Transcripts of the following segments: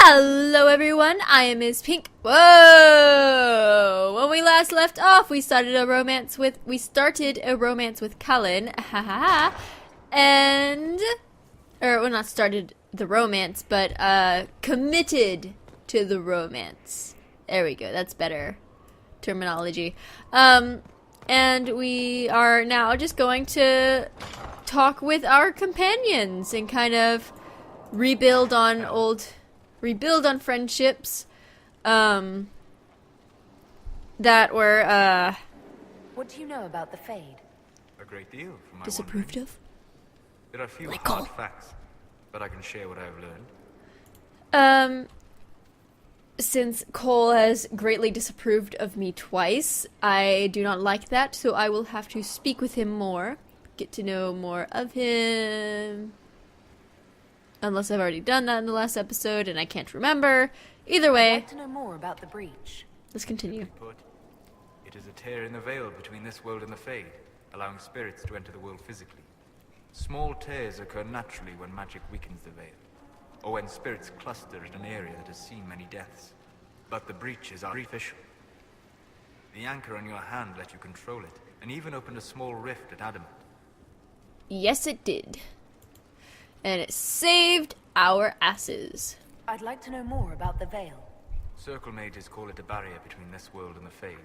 Hello everyone, I am Ms. Pink. Whoa! When we last left off, we started a romance with Cullen. Ha ha ha. And well, not started the romance, but committed to the romance. There we go. That's better terminology. And we are now just going to talk with our companions and kind of rebuild on friendships that were What do you know about the Fade? A great deal from my disapproved wandering. of. There are few Michael. hard facts, but I can share what I have learned. Since Cole has greatly disapproved of me twice, I do not like that, so I will have to speak with him more, get to know more of him. Unless I've already done that in the last episode and I can't remember. Either I'd way, like to know more about the breach. let's continue. Simply put, it is a tear in the veil between this world and the Fade, allowing spirits to enter the world physically. Small tears occur naturally when magic weakens the veil, or when spirits cluster in an area that has seen many deaths. But the breach is artificial. The anchor on your hand let you control it, and even opened a small rift at adamant. Yes, it did. And it saved our asses. I'd like to know more about the Veil. Circle mages call it a barrier between this world and the Fade,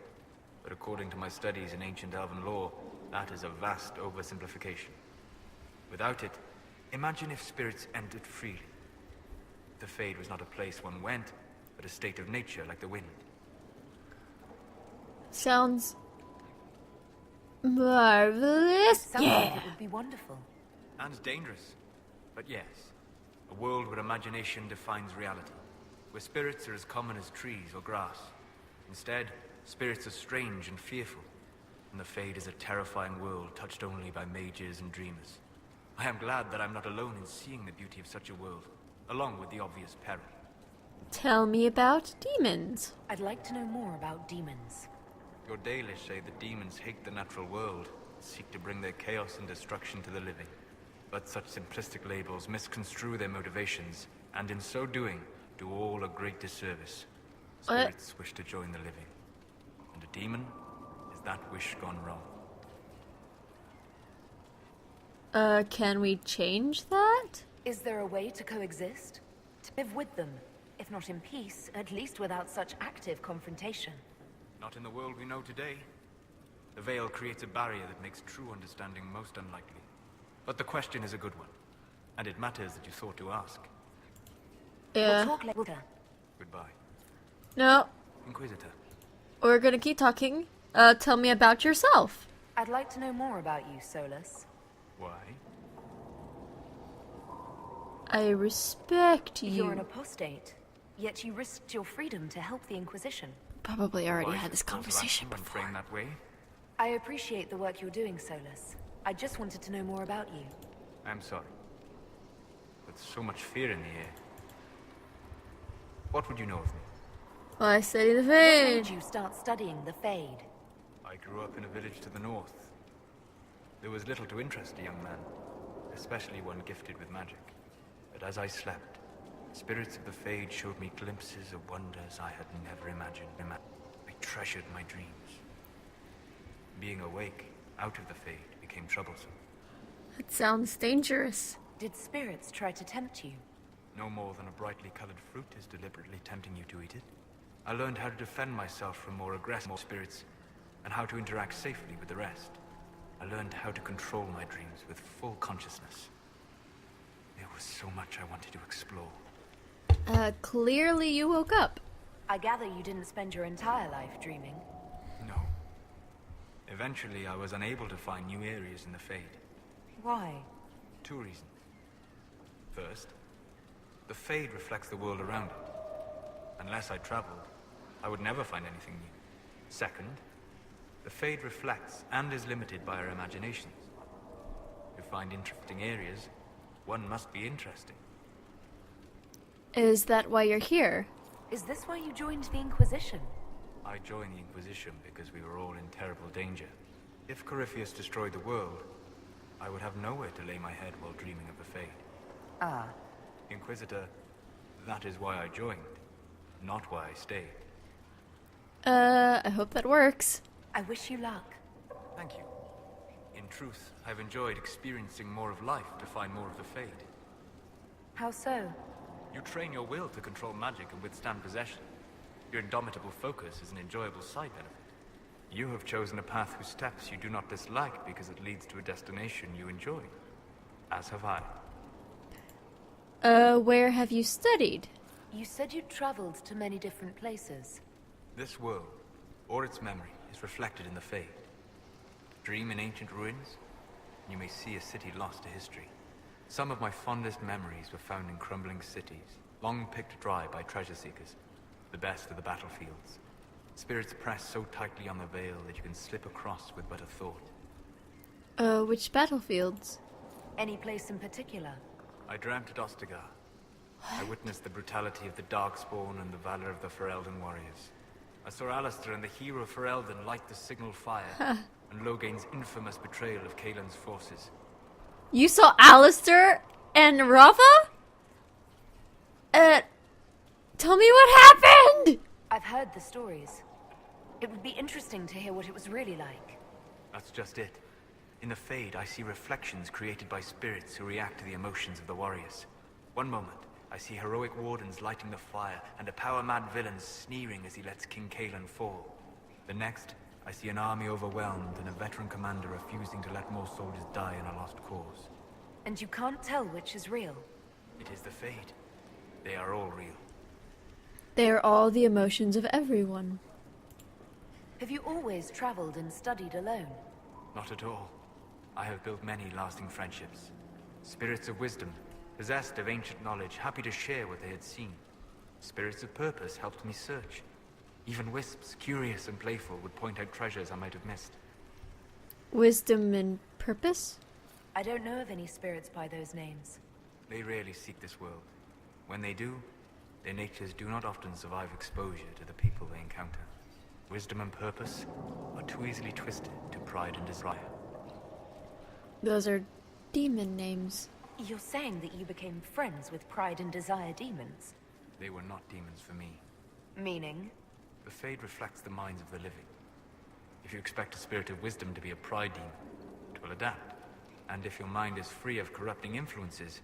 but according to my studies in ancient elven lore, that is a vast oversimplification. Without it, imagine if spirits entered freely. The Fade was not a place one went, but a state of nature like the wind. Sounds marvelous. Sounds like it would be wonderful. And dangerous. But yes, a world where imagination defines reality, where spirits are as common as trees or grass. Instead, spirits are strange and fearful, and the Fade is a terrifying world touched only by mages and dreamers. I am glad that I'm not alone in seeing the beauty of such a world, along with the obvious peril. Tell me about demons. I'd like to know more about demons. Your Dalish say that demons hate the natural world, seek to bring their chaos and destruction to the living. But such simplistic labels misconstrue their motivations, and in so doing, do all a great disservice. Spirits wish to join the living, and a demon is that wish gone wrong. Can we change that? Is there a way to coexist? To live with them, if not in peace, at least without such active confrontation? Not in the world we know today. The Veil creates a barrier that makes true understanding most unlikely. But the question is a good one, and it matters that you thought to ask. Yeah. We'll talk later. Goodbye, No, Inquisitor. we're gonna keep talking. Tell me about yourself. I'd like to know more about you, Solus. Why? I respect you. You're an apostate, yet you risked your freedom to help the Inquisition. Probably already Why had is this it called conversation Latin when before. framed that way? I appreciate the work you're doing, Solus. I just wanted to know more about you. I'm sorry. With so much fear in the air. What would you know of me? Well, I study the What made Fade. you start studying the Fade? I grew up in a village to the north. There was little to interest a young man, especially one gifted with magic. But as I slept, spirits of the Fade showed me glimpses of wonders I had never imagined. I treasured my dreams. Being awake, out of the Fade, became troublesome. That sounds dangerous. Did spirits try to tempt you? No more than a brightly colored fruit is deliberately tempting you to eat it. I learned how to defend myself from more aggressive spirits, and how to interact safely with the rest. I learned how to control my dreams with full consciousness. There was so much I wanted to explore. Clearly you woke up. I gather you didn't spend your entire life dreaming. No. Eventually, I was unable to find new areas in the Fade. Why? 2 reasons. First, the Fade reflects the world around it. Unless I traveled, I would never find anything new. Second, the Fade reflects and is limited by our imaginations. To find interesting areas, one must be interesting. Is that why you're here? Is this why you joined the Inquisition? I joined the Inquisition because we were all in terrible danger. If Corypheus destroyed the world, I would have nowhere to lay my head while dreaming of the Fade. Ah, Inquisitor, That is why I joined, not why I stayed. I hope that works. I wish you luck. Thank you. In truth, I've enjoyed experiencing more of life to find more of the fate. How so? You train your will to control magic and withstand possession. Your indomitable focus is an enjoyable side benefit. You have chosen a path whose steps you do not dislike because it leads to a destination you enjoy. As have I. Where have you studied? You said you traveled to many different places. This world, or its memory, is reflected in the Fade. Dream in ancient ruins, and you may see a city lost to history. Some of my fondest memories were found in crumbling cities, long picked dry by treasure seekers, the best of the battlefields. Spirits press so tightly on the veil that you can slip across with but a thought. Which battlefields? Any place in particular? I dreamt at Ostagar. I witnessed the brutality of the Darkspawn and the valor of the Ferelden warriors. I saw Alistair and the hero Ferelden light the signal fire, and Logain's infamous betrayal of Kaelin's forces. You saw Alistair and Rafa? Tell me what happened! I've heard the stories. It would be interesting to hear what it was really like. That's just it. In the Fade, I see reflections created by spirits who react to the emotions of the warriors. One moment, I see heroic wardens lighting the fire, and a power-mad villain sneering as he lets King Kaelin fall. The next, I see an army overwhelmed and a veteran commander refusing to let more soldiers die in a lost cause. And you can't tell which is real. It is the Fade. They are all real. They are all the emotions of everyone. Have you always traveled and studied alone? Not at all. I have built many lasting friendships. Spirits of wisdom, possessed of ancient knowledge, happy to share what they had seen. Spirits of purpose helped me search. Even wisps, curious and playful, would point out treasures I might have missed. Wisdom and purpose? I don't know of any spirits by those names. They rarely seek this world. When they do, their natures do not often survive exposure to the people they encounter. Wisdom and purpose are too easily twisted to pride and desire. Those are demon names. You're saying that you became friends with Pride and Desire demons? They were not demons for me. Meaning? The Fade reflects the minds of the living. If you expect a spirit of wisdom to be a pride demon, it will adapt. And if your mind is free of corrupting influences,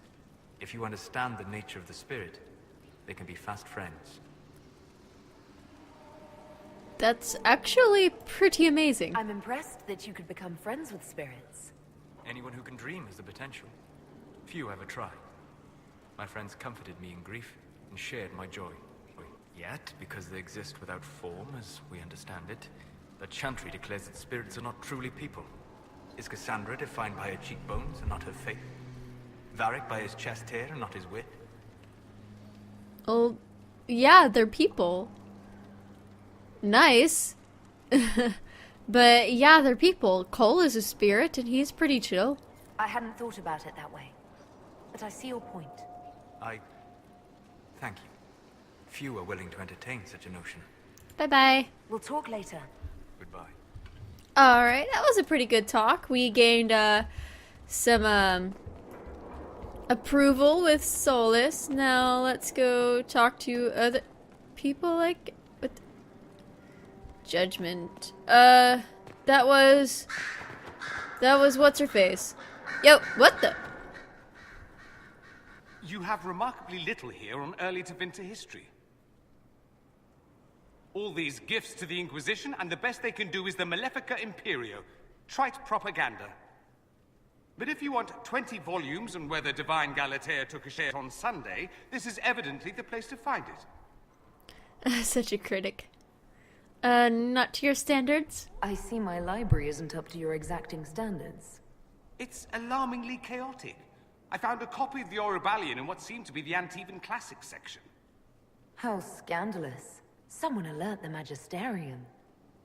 if you understand the nature of the spirit, they can be fast friends. That's actually pretty amazing. I'm impressed that you could become friends with spirits. Anyone who can dream has the potential. Few ever try. My friends comforted me in grief and shared my joy. Yet, because they exist without form, as we understand it, the Chantry declares that spirits are not truly people. Is Cassandra defined by her cheekbones and not her faith? Varric by his chest hair and not his wit? Oh, yeah, they're people. Nice. But yeah, they're people. Cole is a spirit, and he's pretty chill. I hadn't thought about it that way. But I see your point. Thank you. Few are willing to entertain such a notion. Bye-bye. We'll talk later. Goodbye. Alright, that was a pretty good talk. We gained, some, approval with Solus. Now, let's go talk to other people, like, with judgment. That was what's-her-face. Yo, what the? You have remarkably little here on early to Vinter history. All these gifts to the Inquisition, and the best they can do is the Malefica Imperio. Trite propaganda. But if you want 20 volumes on whether Divine Galatea took a shit on Sunday, this is evidently the place to find it. Such a critic. Not to your standards? I see my library isn't up to your exacting standards. It's alarmingly chaotic. I found a copy of the Oribalian in what seemed to be the Antivan Classics section. How scandalous. Someone alert the Magisterium.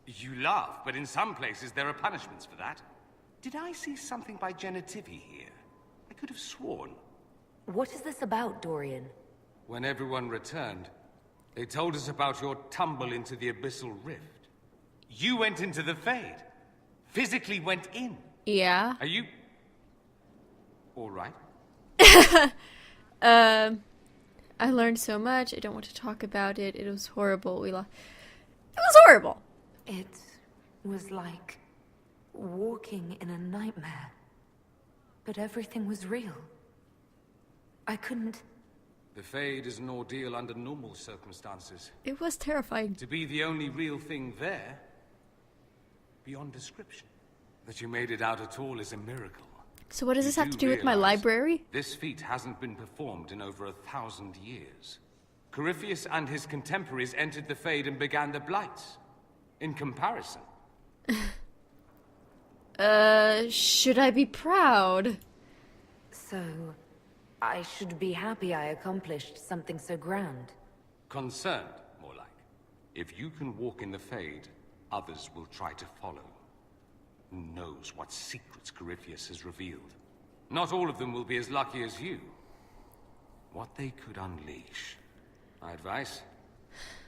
You laugh, but in some places there are punishments for that. Did I see something by Genitivi here? I could have sworn. What is this about, Dorian? When everyone returned, they told us about your tumble into the Abyssal Rift. You went into the Fade. Physically went in. Yeah. Are you... all right? I learned so much. I don't want to talk about it. It was horrible. It was horrible. It was like walking in a nightmare. But everything was real. I couldn't... The Fade is an ordeal under normal circumstances. It was terrifying. To be the only real thing there, beyond description. That you made it out at all is a miracle. So what does this You have to do with my realize library? This feat hasn't been performed in over 1,000 years. Corypheus and his contemporaries entered the Fade and began the Blights. In comparison. Should I be proud? So, I should be happy I accomplished something so grand. Concerned, more like. If you can walk in the Fade, others will try to follow. Who knows what secrets Corypheus has revealed? Not all of them will be as lucky as you. What they could unleash. My advice?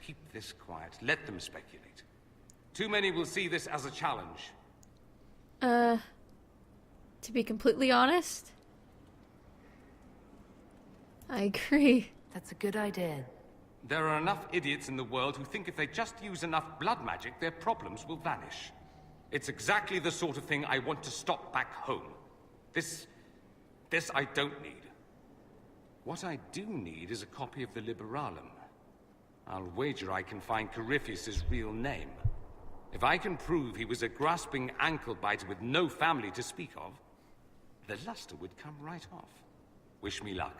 Keep this quiet. Let them speculate. Too many will see this as a challenge. To be completely honest, I agree. That's a good idea. There are enough idiots in the world who think if they just use enough blood magic, their problems will vanish. It's exactly the sort of thing I want to stop back home. This I don't need. What I do need is a copy of the Liberalum. I'll wager I can find Corypheus' real name. If I can prove he was a grasping ankle-biter with no family to speak of, the luster would come right off. Wish me luck.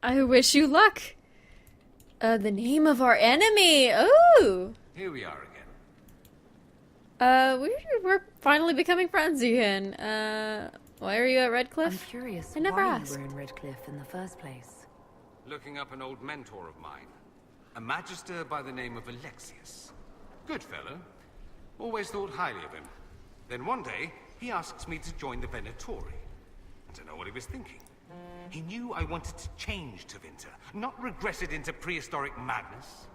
I wish you luck. The name of our enemy. Oh. Here we are again. We're finally becoming friends again. Why are you at I'm Redcliffe? curious I never why asked. you were in Redcliffe in the first place. Looking up an old mentor of mine. A magister by the name of Alexius. Good fellow. Always thought highly of him. Then one day, he asks me to join the Venatori. I don't know what he was thinking. He knew I wanted to change Tevinter, not regress it into prehistoric madness.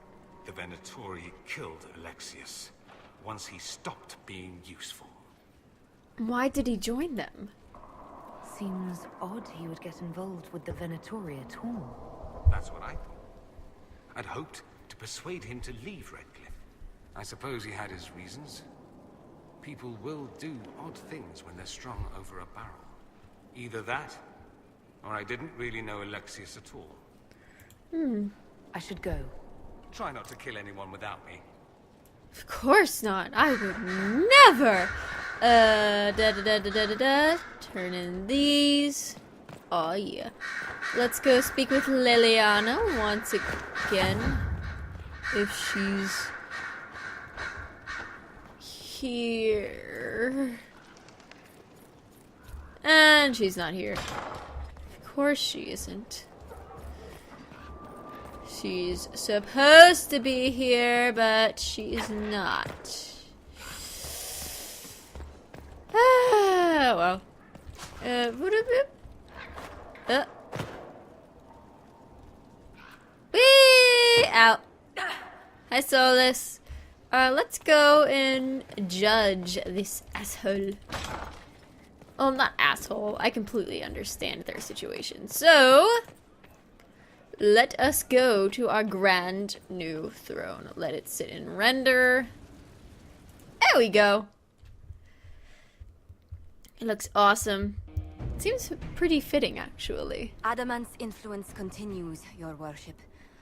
The Venatori killed Alexius once he stopped being useful. Why did he join them? Seems odd he would get involved with the Venatori at all. That's what I thought. I'd hoped to persuade him to leave Redcliffe. I suppose he had his reasons. People will do odd things when they're strung over a barrel. Either that, or I didn't really know Alexius at all. I should go. Try not to kill anyone without me. Of course not. I would never. Turn in these. Oh yeah. Let's go speak with Liliana once again. If she's here. And she's not here. Of course she isn't. She's supposed to be here, but she's not. Ah, well. Whee! Out. Hi, Solus. Let's go and judge this asshole. Well, not asshole. I completely understand their situation. So, let us go to our grand new throne. Let it sit in render. There we go. It looks awesome. Seems pretty fitting, actually. Adamant's influence continues, your worship.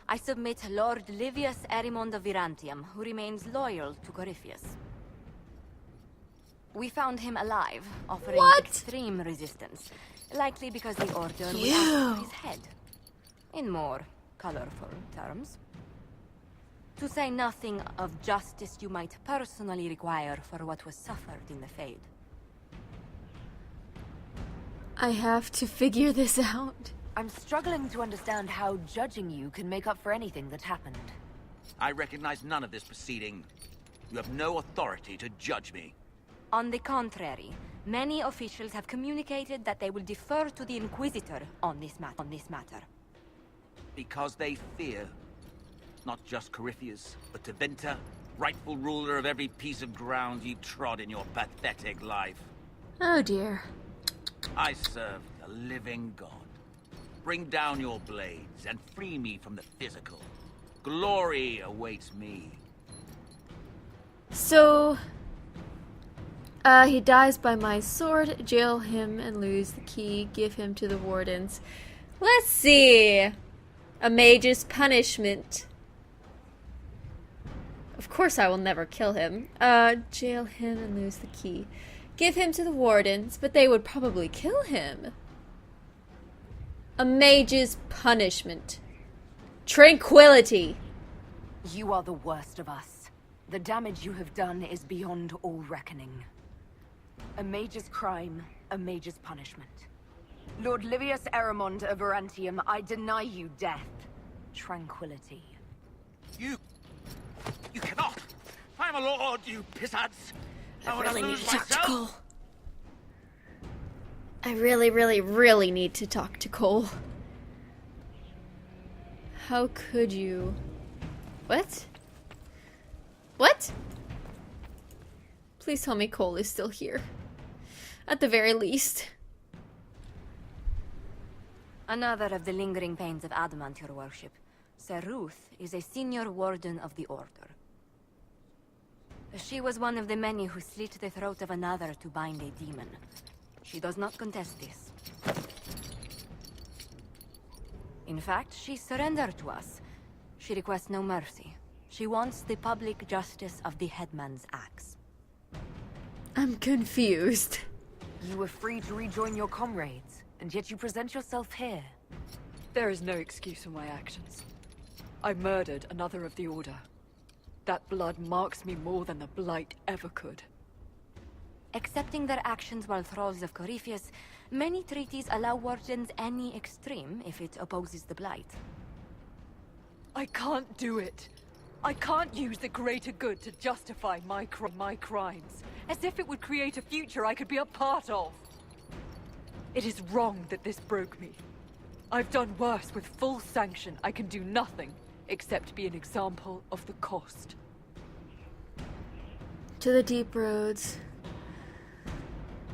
I submit Lord Livius Erimond of Virantium, who remains loyal to Corypheus. We found him alive, offering extreme resistance, likely because the Order would ask for his head. In more colorful terms. To say nothing of justice you might personally require for what was suffered in the Fade. I have to figure this out. I'm struggling to understand how judging you can make up for anything that happened. I recognize none of this proceeding. You have no authority to judge me. On the contrary, many officials have communicated that they will defer to the Inquisitor on this matter. Because they fear. Not just Corypheus, but Tevinter, rightful ruler of every piece of ground you trod in your pathetic life. Oh dear. I serve the living God. Bring down your blades and free me from the physical. Glory awaits me. So, he dies by my sword. Jail him and lose the key. Give him to the wardens. Let's see. A mage's punishment. Of course I will never kill him. Jail him and lose the key. Give him to the wardens, but they would probably kill him. A mage's punishment. Tranquility. You are the worst of us. The damage you have done is beyond all reckoning. A mage's crime, a mage's punishment. Lord Livius Eramond of Arantium, I deny you death. Tranquility. You cannot! I'm a lord, you pissants! I would really need lose to talk to myself. Cole. I really need to talk to Cole. How could you? What? What? Please tell me Cole is still here. At the very least. Another of the lingering pains of adamant, your worship. Sir Ruth is a senior warden of the Order. She was one of the many who slit the throat of another to bind a demon. She does not contest this. In fact, she surrendered to us. She requests no mercy. She wants the public justice of the headman's axe. I'm confused. You were free to rejoin your comrades, and yet you present yourself here. There is no excuse for my actions. I murdered another of the Order. That blood marks me more than the Blight ever could. Accepting their actions while thralls of Corypheus, many treaties allow wardens any extreme if it opposes the Blight. I can't do it. I can't use the greater good to justify my crimes, as if it would create a future I could be a part of. It is wrong that this broke me. I've done worse with full sanction. I can do nothing except be an example of the cost. To the deep roads.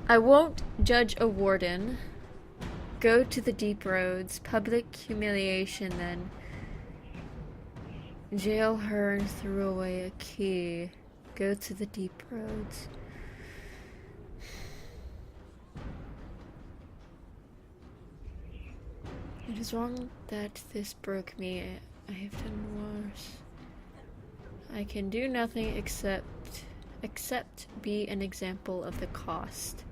I won't judge a warden. Go to the deep roads. Public humiliation then. Jail her and threw away a key. Go to the deep roads. It is wrong that this broke me. I have done worse. I can do nothing except be an example of the cost.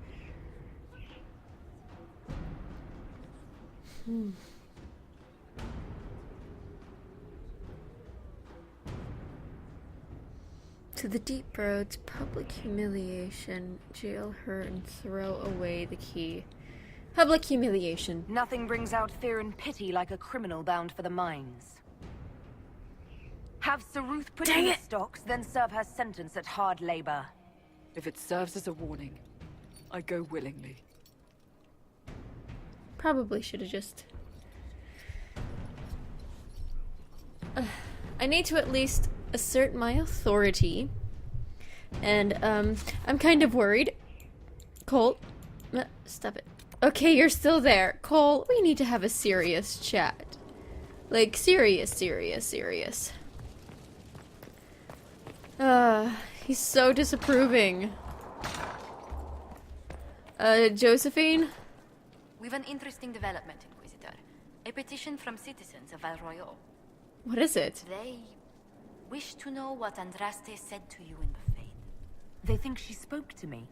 To the deep roads, public humiliation, jail her and throw away the key. Public humiliation. Nothing brings out fear and pity like a criminal bound for the mines. Have Sir Ruth put in the stocks, then serve her sentence at hard labor. If it serves as a warning, I go willingly. Probably should have just... I need to at least assert my authority. And, I'm kind of worried. Cole, stop it. Okay, you're still there. Cole, we need to have a serious chat. Like, serious. He's so disapproving. Josephine? We've an interesting development, Inquisitor. A petition from citizens of Val Royal. What is it? They wish to know what Andraste said to you in the Fade. They think she spoke to me.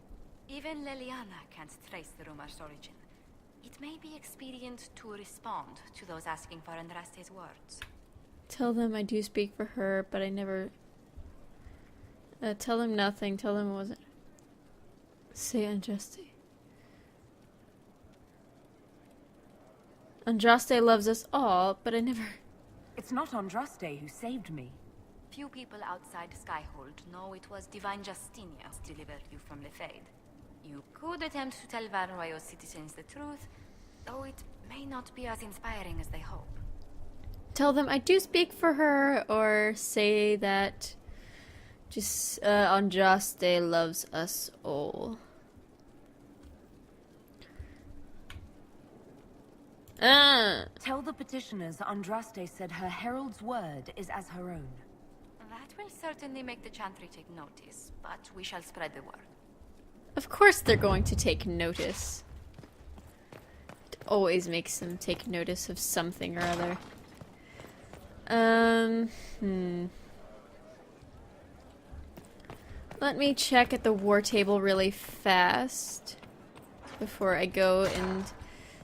Even Leliana can't trace the rumor's origin. It may be expedient to respond to those asking for Andraste's words. Tell them I do speak for her, but I never... tell them nothing. Tell them it wasn't... Say Andraste. Andraste loves us all, but I never... It's not Andraste who saved me. Few people outside Skyhold know it was Divine Justinia who delivered you from the Fade. You could attempt to tell Val Royal's citizens the truth, though it may not be as inspiring as they hope. Tell them I do speak for her, or say that just Andraste loves us all. Tell the petitioners Andraste said her herald's word is as her own. That will certainly make the Chantry take notice, but we shall spread the word. Of course they're going to take notice. It always makes them take notice of something or other. Let me check at the war table really fast before I go and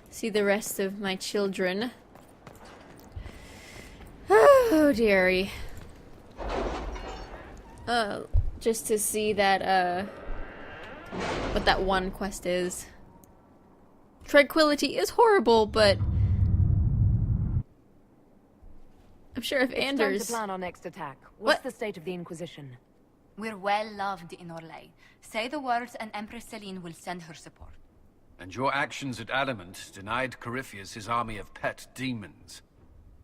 see the rest of my children. Oh, dearie. Just to see that, what that one quest is. Tranquility is horrible, but I'm sure if It's Anders... time to plan our next attack. What's What? the state of the Inquisition? We're well loved in Orlais. Say the words and Empress Celine will send her support. And your actions at Adamant denied Corypheus his army of pet demons.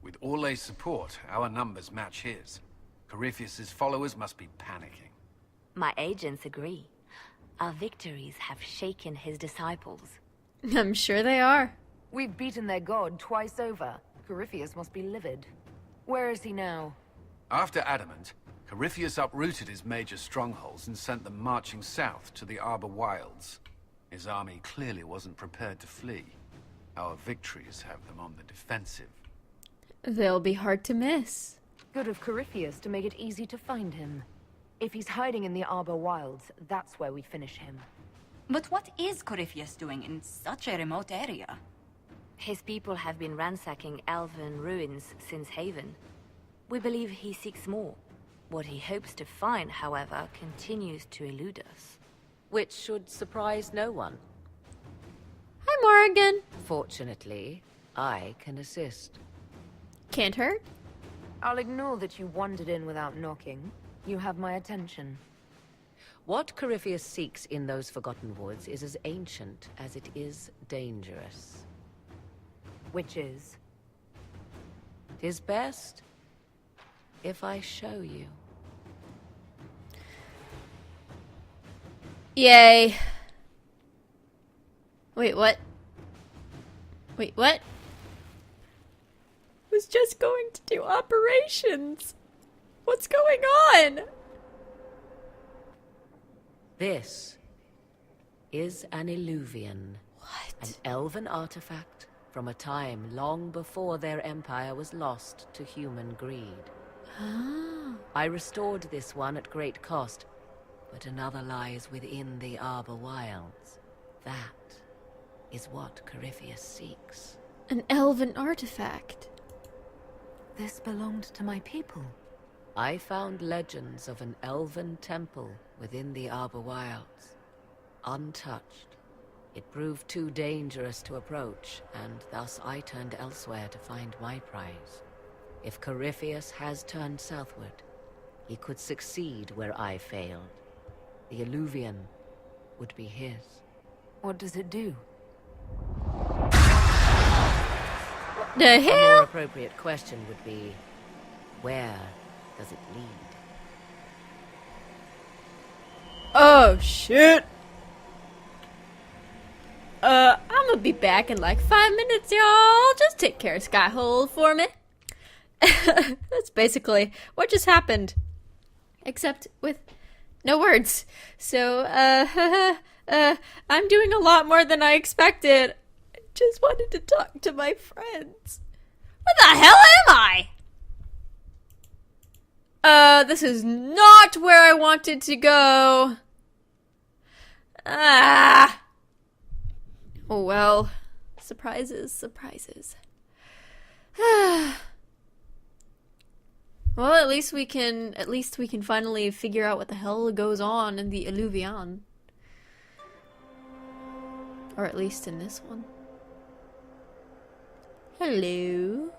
With Orlay's support, our numbers match his. Corypheus's followers must be panicking. My agents agree. Our victories have shaken his disciples. I'm sure they are. We've beaten their god twice over. Corypheus must be livid. Where is he now? After Adamant, Corypheus uprooted his major strongholds and sent them marching south to the Arbor Wilds. His army clearly wasn't prepared to flee. Our victories have them on the defensive. They'll be hard to miss. Good of Corypheus to make it easy to find him. If he's hiding in the Arbor Wilds, that's where we finish him. But what is Corypheus doing in such a remote area? His people have been ransacking elven ruins since Haven. We believe he seeks more. What he hopes to find, however, continues to elude us. Which should surprise no one. Hi, Morrigan. Fortunately, I can assist. Can't hurt. I'll ignore that you wandered in without knocking. You have my attention. What Corypheus seeks in those Forgotten Woods is as ancient as it is dangerous. Which is? 'Tis best if I show you. Yay. Wait, what? Wait, what? Was just going to do operations. What's going on? This is an Illuvian. What? An elven artifact from a time long before their empire was lost to human greed. I restored this one at great cost, but another lies within the Arbor Wilds. That is what Corypheus seeks. An elven artifact. This belonged to my people. I found legends of an elven temple within the Arbor Wilds. Untouched. It proved too dangerous to approach, and thus I turned elsewhere to find my prize. If Corypheus has turned southward, he could succeed where I failed. The Illuvian would be his. What does it do? The A more hell? appropriate question would be, where does it lead? Oh, shit. I'm gonna be back in like 5 minutes, y'all. Just take care of Skyhole for me. That's basically what just happened. Except with no words. So, I'm doing a lot more than I expected. I just wanted to talk to my friends. Where the hell am I? This is not where I wanted to go. Ah. Oh well. Surprises, surprises. Well, at least we can finally figure out what the hell goes on in the Illuvian. Or at least in this one. Hello.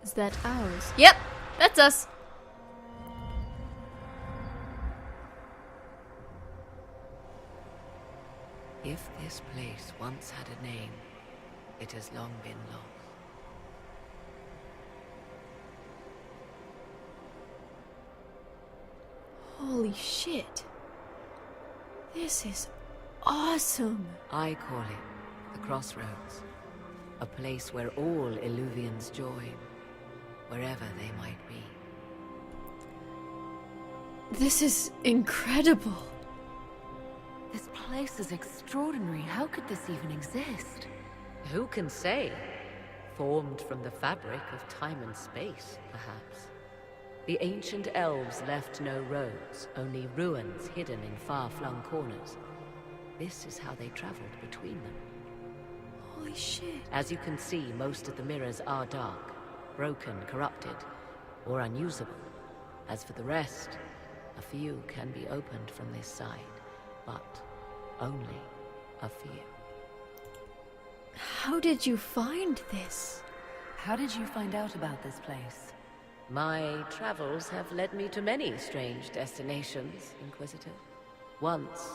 Is that ours? Yep, that's us. If this place once had a name, it has long been lost. Holy shit. This is awesome. I call it the Crossroads. A place where all Illuvians join, wherever they might be. This is incredible. This place is extraordinary. How could this even exist? Who can say? Formed from the fabric of time and space, perhaps. The ancient elves left no roads, only ruins hidden in far-flung corners. This is how they traveled between them. Holy shit. As you can see, most of the mirrors are dark, broken, corrupted, or unusable. As for the rest, a few can be opened from this side, but only a few. How did you find this? How did you find out about this place? My travels have led me to many strange destinations, Inquisitor. Once,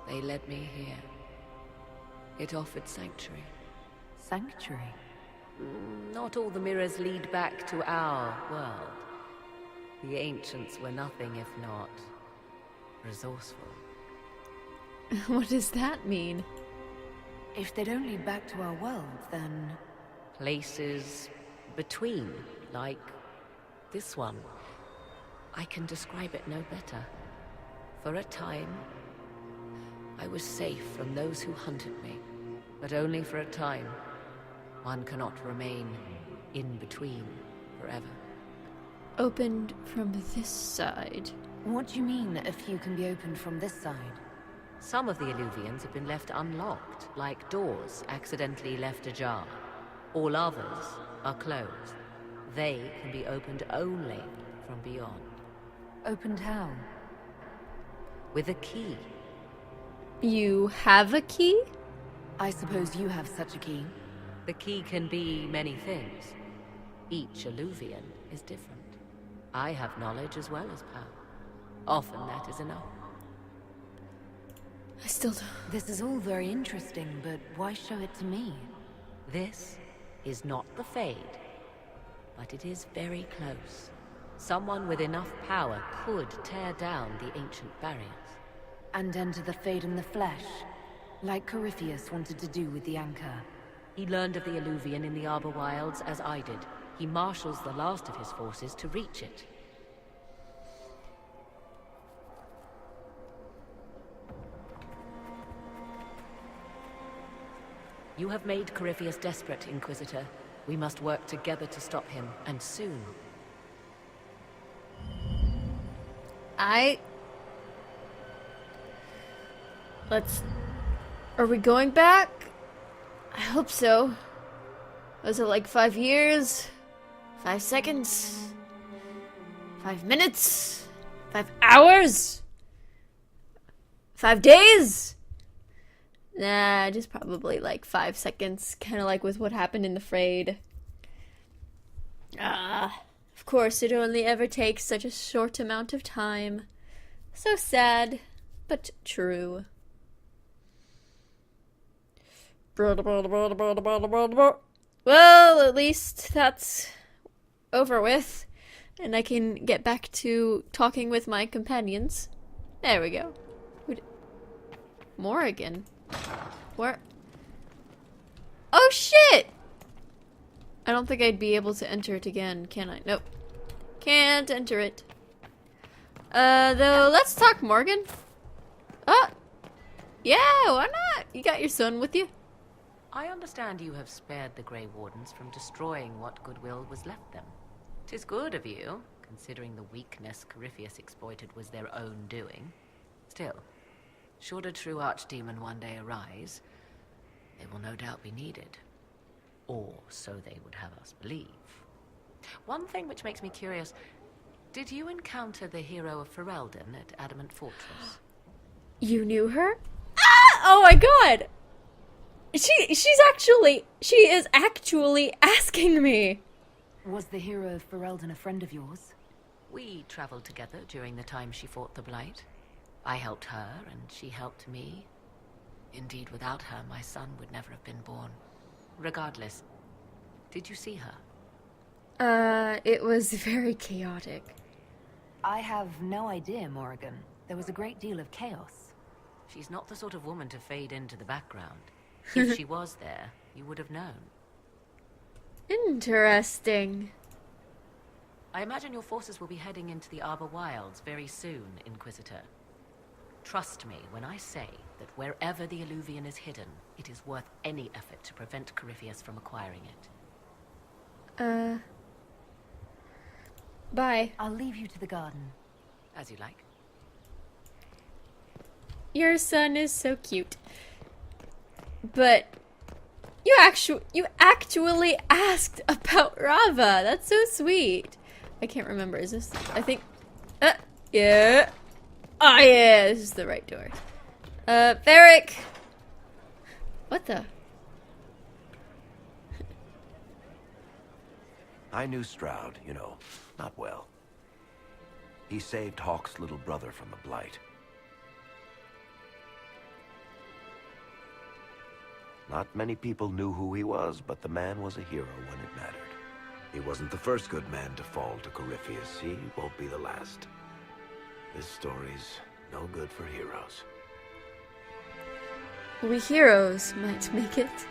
they led me here. It offered sanctuary. Sanctuary? Not all the mirrors lead back to our world. The ancients were nothing if not resourceful. What does that mean? If they don't lead back to our world, then... Places between, like this one. I can describe it no better. For a time, I was safe from those who hunted me, but only for a time. One cannot remain in between forever. Opened from this side. What do you mean, a few can be opened from this side? Some of the Illuvians have been left unlocked, like doors accidentally left ajar. All others are closed. They can be opened only from beyond. Opened how? With a key. You have a key? I suppose you have such a key. The key can be many things. Each Illuvian is different. I have knowledge as well as power. Often that is enough. I still don't... This is all very interesting, but why show it to me? This is not the Fade, but it is very close. Someone with enough power could tear down the ancient barriers. And enter the Fade in the flesh, like Corypheus wanted to do with the Anchor. He learned of the Illuvian in the Arbor Wilds as I did. He marshals the last of his forces to reach it. You have made Corypheus desperate, Inquisitor. We must work together to stop him, and soon. Are we going back? I hope so. Was it like 5 years? 5 seconds? 5 minutes? 5 hours? 5 days? Nah, just probably like 5 seconds. Kind of like with what happened in the Frayed. Of course, it only ever takes such a short amount of time. So sad, but true. Well, at least that's over with. And I can get back to talking with my companions. There we go. Morrigan. Where? Oh shit! I don't think I'd be able to enter it again, can I? Nope. Can't enter it. Though, let's talk Morgan. Yeah, why not? You got your son with you. I understand you have spared the Grey Wardens from destroying what goodwill was left them. 'Tis good of you, considering the weakness Corypheus exploited was their own doing. Still, should a true archdemon one day arise, they will no doubt be needed. Or so they would have us believe. One thing which makes me curious, did you encounter the hero of Ferelden at Adamant Fortress? You knew her? Ah! Oh my god! She is actually asking me! Was the hero of Ferelden a friend of yours? We traveled together during the time she fought the Blight. I helped her, and she helped me. Indeed, without her, my son would never have been born. Regardless, did you see her? It was very chaotic. I have no idea, Morrigan. There was a great deal of chaos. She's not the sort of woman to fade into the background. If she was there, you would have known. Interesting. I imagine your forces will be heading into the Arbor Wilds very soon, Inquisitor. Trust me when I say that wherever the Illuvian is hidden, it is worth any effort to prevent Corypheus from acquiring it. Bye. I'll leave you to the garden. As you like. Your son is so cute. But you actually asked about Rava. That's so sweet. I can't remember. Is this? I think. Yeah. Oh yeah, this is the right door. Varric. What the? I knew Stroud, you know, not well. He saved Hawke's little brother from the Blight. Not many people knew who he was, but the man was a hero when it mattered. He wasn't the first good man to fall to Corypheus. He won't be the last. This story's no good for heroes. We heroes might make it.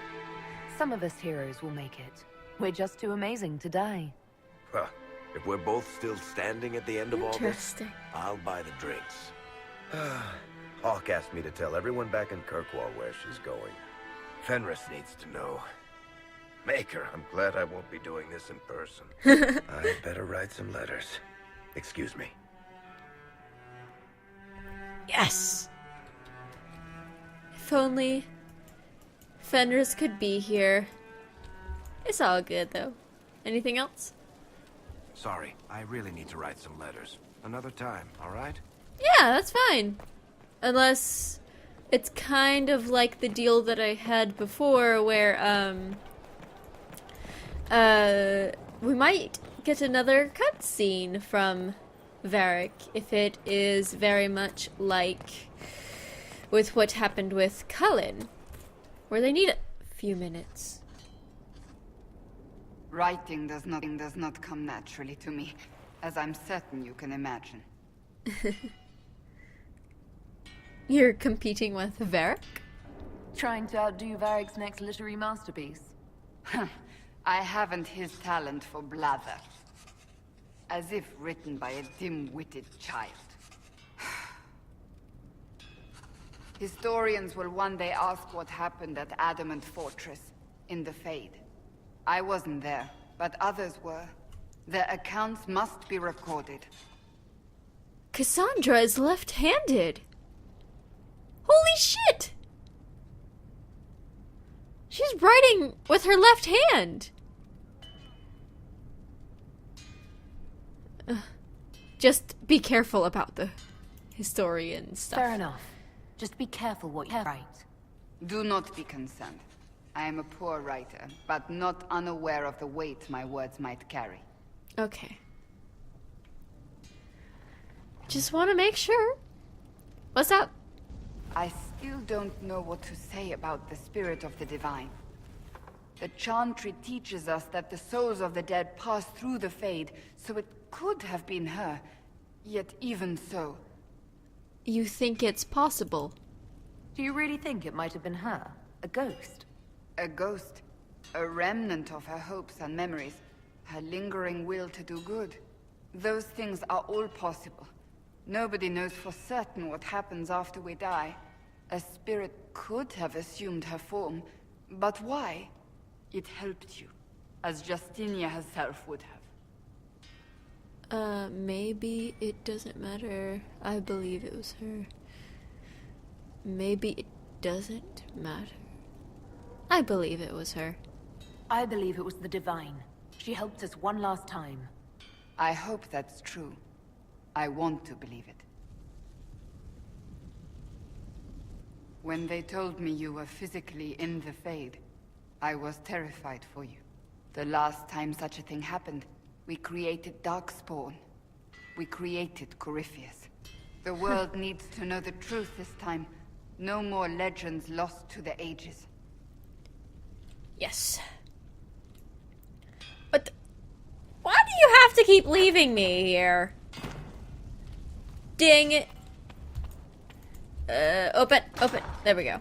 Some of us heroes will make it. We're just too amazing to die. Huh. If we're both still standing at the end of all this, Interesting. I'll buy the drinks. Hawke asked me to tell everyone back in Kirkwall where she's going. Fenris needs to know. Maker, I'm glad I won't be doing this in person. I'd better write some letters. Excuse me. Yes. If only Fenris could be here. It's all good though. Anything else? Sorry, I really need to write some letters. Another time, all right? Yeah, that's fine. Unless it's kind of like the deal that I had before where we might get another cutscene from Varric if it is very much like with what happened with Cullen, where they need a few minutes. Writing does not come naturally to me, as I'm certain you can imagine. You're competing with Varric? Trying to outdo Varric's next literary masterpiece. I haven't his talent for blather. As if written by a dim-witted child. Historians will one day ask what happened at Adamant Fortress, in the Fade. I wasn't there, but others were. Their accounts must be recorded. Cassandra is left-handed. Holy shit! She's writing with her left hand. Just be careful about the historian stuff. Fair enough. Just be careful what you write. Do not be concerned. I am a poor writer, but not unaware of the weight my words might carry. Okay. Just want to make sure. What's up? I still don't know what to say about the spirit of the divine. The Chantry teaches us that the souls of the dead pass through the Fade, so it could have been her. Yet even so... You think it's possible? Do you really think it might have been her? A ghost? A ghost. A remnant of her hopes and memories. Her lingering will to do good. Those things are all possible. Nobody knows for certain what happens after we die. A spirit could have assumed her form, but why? It helped you, as Justinia herself would have. Maybe it doesn't matter. I believe it was her. Maybe it doesn't matter. I believe it was her. I believe it was the Divine. She helped us one last time. I hope that's true. I want to believe it. When they told me you were physically in the Fade, I was terrified for you. The last time such a thing happened, we created Darkspawn. We created Corypheus. The world needs to know the truth this time. No more legends lost to the ages. Yes. But why do you have to keep leaving me here? Dang it. Open. There we go.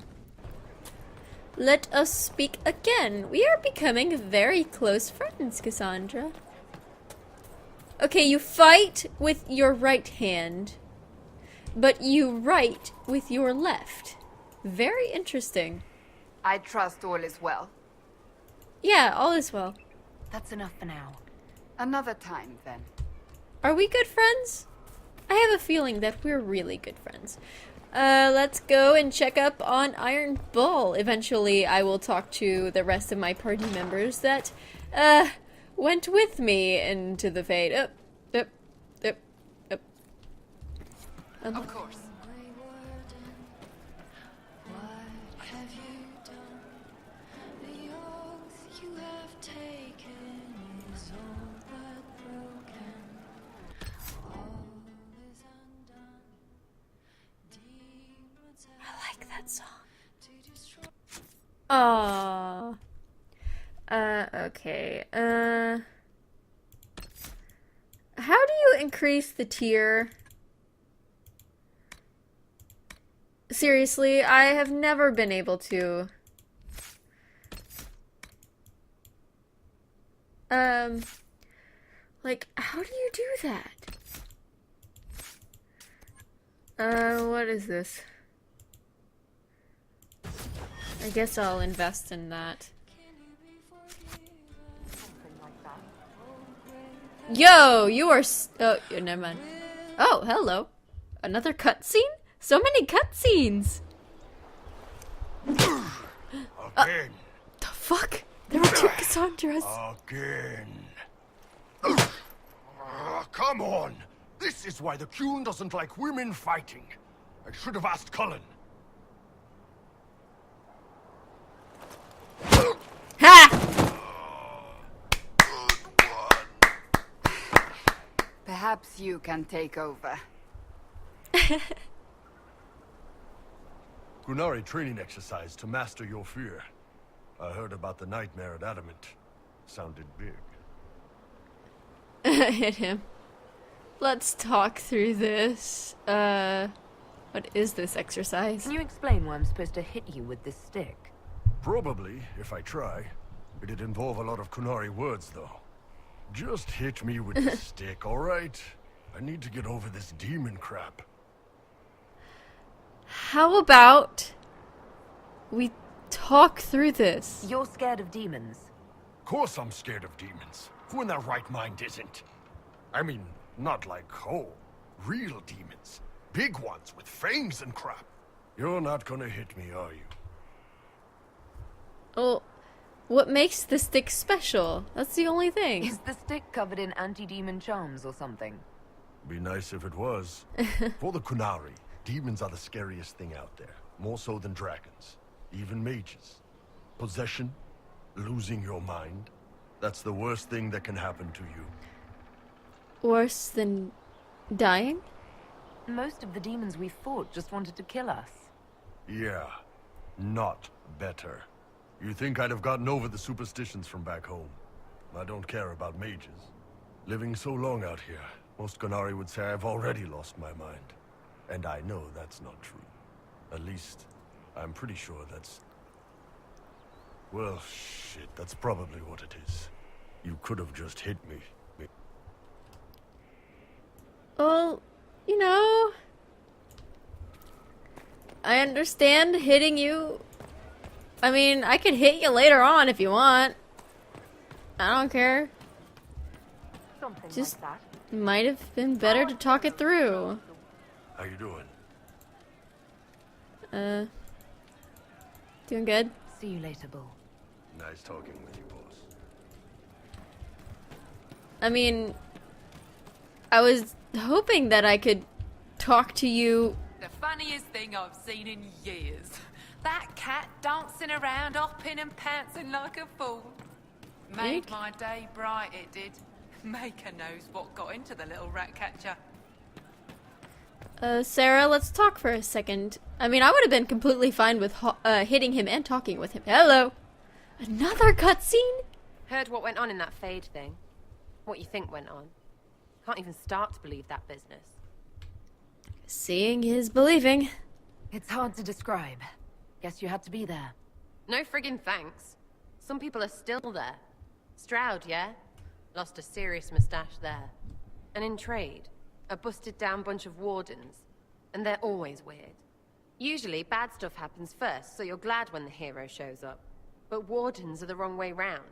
Let us speak again. We are becoming very close friends, Cassandra. Okay, you fight with your right hand, but you write with your left. Very interesting. I trust all is well. Yeah, all is well. That's enough for now. Another time, then. Are we good friends? I have a feeling that we're really good friends. Let's go and check up on Iron Bull. Eventually, I will talk to the rest of my party members that, went with me into the fade. Up. Of course. Aww. Okay. How do you increase the tier? Seriously, I have never been able to. Like, how do you do that? What is this? I guess I'll invest in that. Yo, you are oh, never mind. Oh, hello. Another cutscene? So many cutscenes! Again. The fuck? There were two Cassandras. Again. Come on! This is why the Qun doesn't like women fighting. I should have asked Cullen. Ha! Perhaps you can take over. Qunari training exercise to master your fear. I heard about the nightmare at Adamant. Sounded big. Hit him. Let's talk through this. What is this exercise? Can you explain why I'm supposed to hit you with this stick? Probably, if I try. It'd involve a lot of Qunari words, though. Just hit me with the stick, alright? I need to get over this demon crap. How about we talk through this? You're scared of demons. Of course I'm scared of demons. Who in their right mind isn't? I mean, not like, oh, real demons. Big ones with fangs and crap. You're not gonna hit me, are you? Oh, what makes the stick special? That's the only thing. Is the stick covered in anti-demon charms or something? Be nice if it was. For the Qunari, demons are the scariest thing out there. More so than dragons. Even mages. Possession, losing your mind. That's the worst thing that can happen to you. Worse than dying? Most of the demons we fought just wanted to kill us. Yeah, not better. You think I'd have gotten over the superstitions from back home? I don't care about mages. Living so long out here, most Qunari would say I've already lost my mind. And I know that's not true. At least, I'm pretty sure that's... Well, shit, that's probably what it is. You could have just hit me. Well, you know... I understand hitting you. I mean, I could hit you later on if you want. I don't care. Something Just like that. might have been better to talk it through. How you doing? Doing good? See you later, Bull. Nice talking with you, boss. I mean, I was hoping that I could talk to you. The funniest thing I've seen in years. That cat dancing around, hopping and pantsing like a fool. Made my day bright, it did. Maker knows what got into the little rat catcher. Sarah, let's talk for a second. I mean, I would have been completely fine with hitting him and talking with him. Hello! Another cutscene? Heard what went on in that Fade thing. What you think went on. Can't even start to believe that business. Seeing is believing. It's hard to describe. Guess you had to be there. No friggin' thanks. Some people are still there. Stroud, yeah? Lost a serious moustache there. And in trade, a busted down bunch of wardens. And they're always weird. Usually, bad stuff happens first, so you're glad when the hero shows up. But wardens are the wrong way round.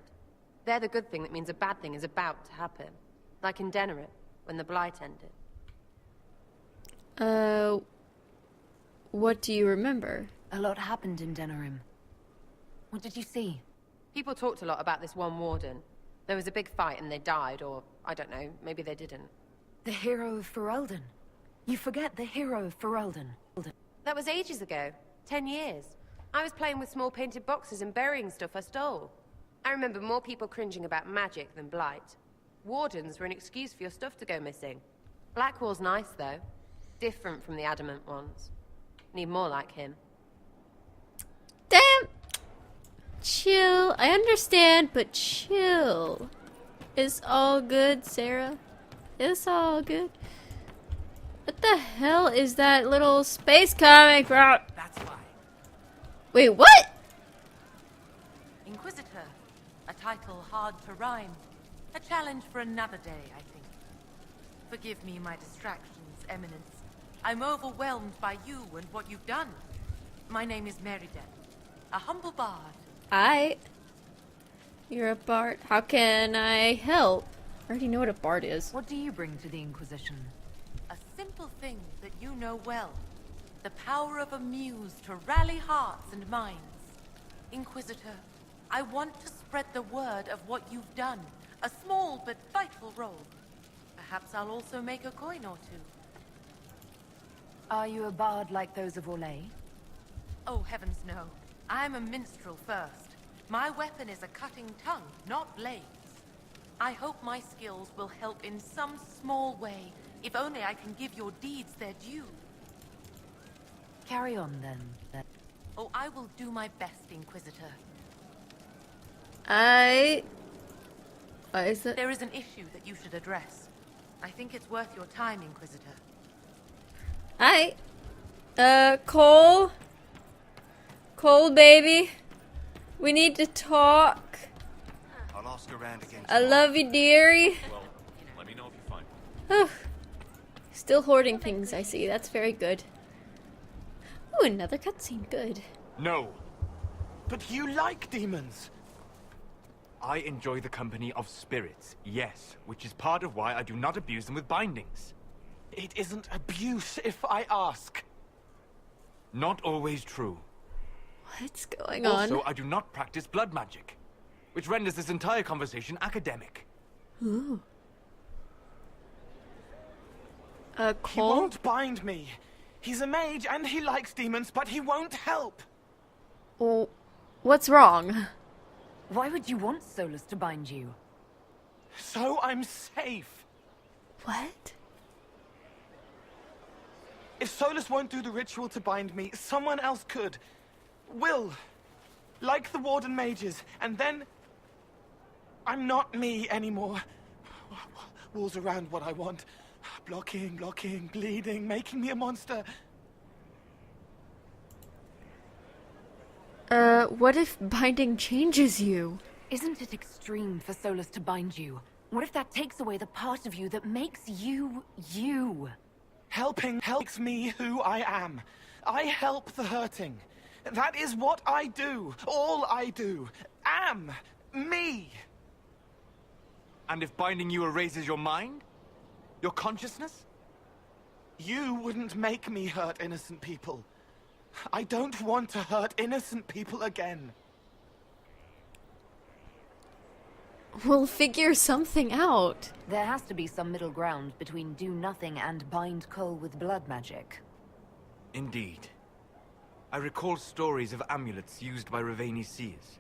They're the good thing that means a bad thing is about to happen. Like in Denerim, when the Blight ended. What do you remember? A lot happened in Denerim. What did you see? People talked a lot about this one warden. There was a big fight and they died, or, I don't know, maybe they didn't. The hero of Ferelden. You forget the hero of Ferelden. That was ages ago. 10 years. I was playing with small painted boxes and burying stuff I stole. I remember more people cringing about magic than Blight. Wardens were an excuse for your stuff to go missing. Blackwall's nice, though. Different from the adamant ones. Need more like him. Damn! Chill. I understand, but chill. It's all good, Sarah. It's all good. What the hell is that little space comic, bro? That's why. Wait, what? Inquisitor. A title hard to rhyme. A challenge for another day, I think. Forgive me my distractions, Eminence. I'm overwhelmed by you and what you've done. My name is Meriden, a humble bard. You're a bard. How can I help? I already know what a bard is. What do you bring to the Inquisition? A simple thing that you know well. The power of a muse to rally hearts and minds. Inquisitor, I want to spread the word of what you've done. A small but vital role. Perhaps I'll also make a coin or two. Are you a bard like those of Orlais? Oh, heavens no. I'm a minstrel first. My weapon is a cutting tongue, not blades. I hope my skills will help in some small way, if only I can give your deeds their due. Carry on, then. Oh, I will do my best, Inquisitor. Why is it? There is an issue that you should address. I think it's worth your time, Inquisitor. Cole? Cole, baby? We need to talk. I'll ask around again. I love you, dearie. Well, let me know if you find. Oh, still hoarding things, I see. That's very good. Ooh, another cutscene. Good. No. But you like demons. I enjoy the company of spirits, yes, which is part of why I do not abuse them with bindings. It isn't abuse if I ask. Not always true. What's going on? Also, I do not practice blood magic, which renders this entire conversation academic. Ooh. He Cole? won't bind me. He's a mage and he likes demons, but he won't help. Oh, what's wrong? Why would you want Solus to bind you? So I'm safe. What? If Solus won't do the ritual to bind me, someone else could. Will. Like the Warden mages. And then... I'm not me anymore. Walls around what I want. Blocking, bleeding, making me a monster. What if binding changes you? Isn't it extreme for Solus to bind you? What if that takes away the part of you that makes you, you? Helping helps me who I am. I help the hurting. That is what I do. All I do. Am. Me. And if binding you erases your mind? Your consciousness? You wouldn't make me hurt innocent people. I don't want to hurt innocent people again. We'll figure something out. There has to be some middle ground between do nothing and bind Cole with blood magic. Indeed. I recall stories of amulets used by Raveni seers